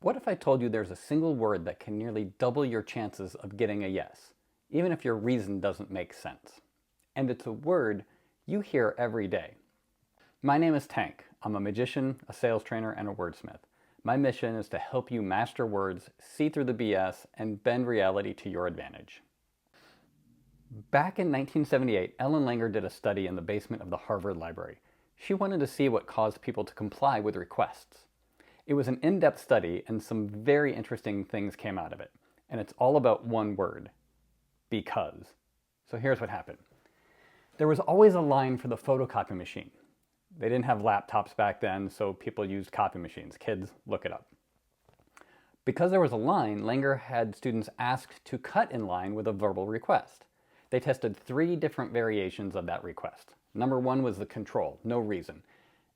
What if I told you there's a single word that can nearly double your chances of getting a yes, even if your reason doesn't make sense? And it's a word you hear every day. My name is Tank. I'm a magician, a sales trainer, and a wordsmith. My mission is to help you master words, see through the BS, and bend reality to your advantage. Back in 1978, Ellen Langer did a study in the basement of the Harvard Library. She wanted to see what caused people to comply with requests. It was an in-depth study, and some very interesting things came out of it. And it's all about one word: because. So here's what happened. There was always a line for the photocopy machine. They didn't have laptops back then, so people used copy machines. Kids, look it up. Because there was a line, Langer had students asked to cut in line with a verbal request. They tested 3 different variations of that request. Number 1 was the control, no reason.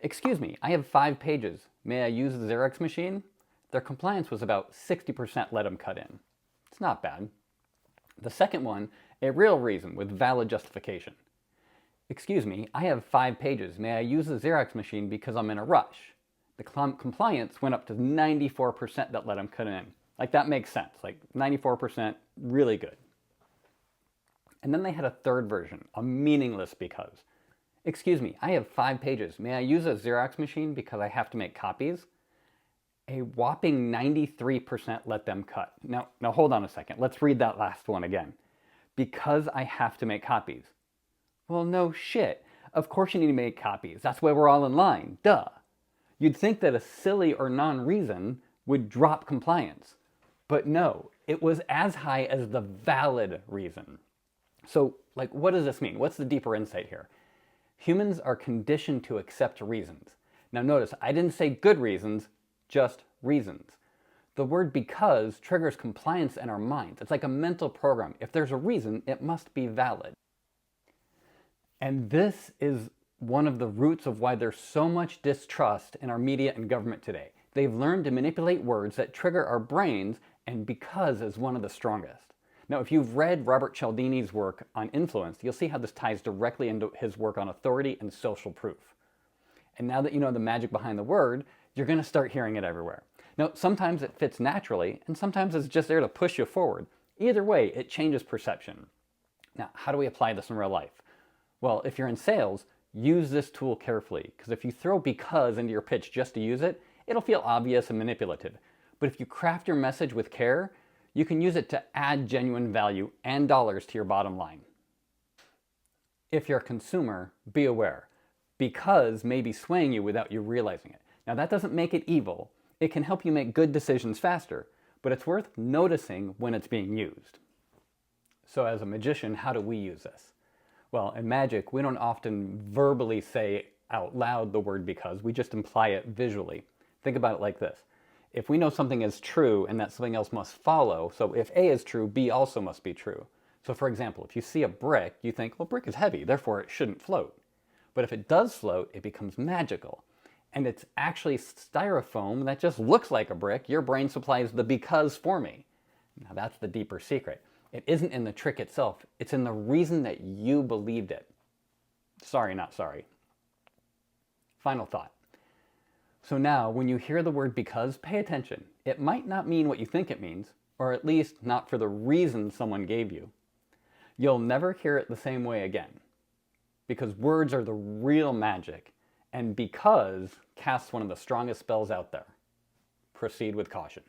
Excuse me, I have 5 pages. May I use the Xerox machine? Their compliance was about 60% let them cut in. It's not bad. The second one, a real reason with valid justification. Excuse me, I have 5 pages. May I use the Xerox machine because I'm in a rush? The compliance went up to 94% that let them cut in. Like, that makes sense. Like 94%, really good. And then they had a third version, a meaningless because. Excuse me, I have 5 pages. May I use a Xerox machine because I have to make copies? A whopping 93% let them cut. Now hold on a second. Let's read that last one again. Because I have to make copies. Well, no shit. Of course you need to make copies. That's why we're all in line. Duh. You'd think that a silly or non-reason would drop compliance. But no, it was as high as the valid reason. So, like, what does this mean? What's the deeper insight here? Humans are conditioned to accept reasons. Now notice, I didn't say good reasons, just reasons. The word because triggers compliance in our minds. It's like a mental program. If there's a reason, it must be valid. And this is one of the roots of why there's so much distrust in our media and government today. They've learned to manipulate words that trigger our brains, and because is one of the strongest. Now, if you've read Robert Cialdini's work on influence, you'll see how this ties directly into his work on authority and social proof. And now that you know the magic behind the word, you're going to start hearing it everywhere. Now, sometimes it fits naturally, and sometimes it's just there to push you forward. Either way, it changes perception. Now, how do we apply this in real life? Well, if you're in sales, use this tool carefully, because if you throw because into your pitch just to use it, it'll feel obvious and manipulative. But if you craft your message with care, you can use it to add genuine value and dollars to your bottom line. If you're a consumer, be aware. Because may be swaying you without you realizing it. Now, that doesn't make it evil. It can help you make good decisions faster, but it's worth noticing when it's being used. So as a magician, how do we use this? Well, in magic, we don't often verbally say out loud the word because, we just imply it visually. Think about it like this. If we know something is true and that something else must follow, so if A is true, B also must be true. So for example, if you see a brick, you think, well, brick is heavy, therefore it shouldn't float. But if it does float, it becomes magical. And it's actually styrofoam that just looks like a brick. Your brain supplies the because for me. Now that's the deeper secret. It isn't in the trick itself, it's in the reason that you believed it. Sorry, not sorry. Final thought. So now, when you hear the word because, pay attention. It might not mean what you think it means, or at least not for the reason someone gave you. You'll never hear it the same way again, because words are the real magic, and because casts one of the strongest spells out there. Proceed with caution.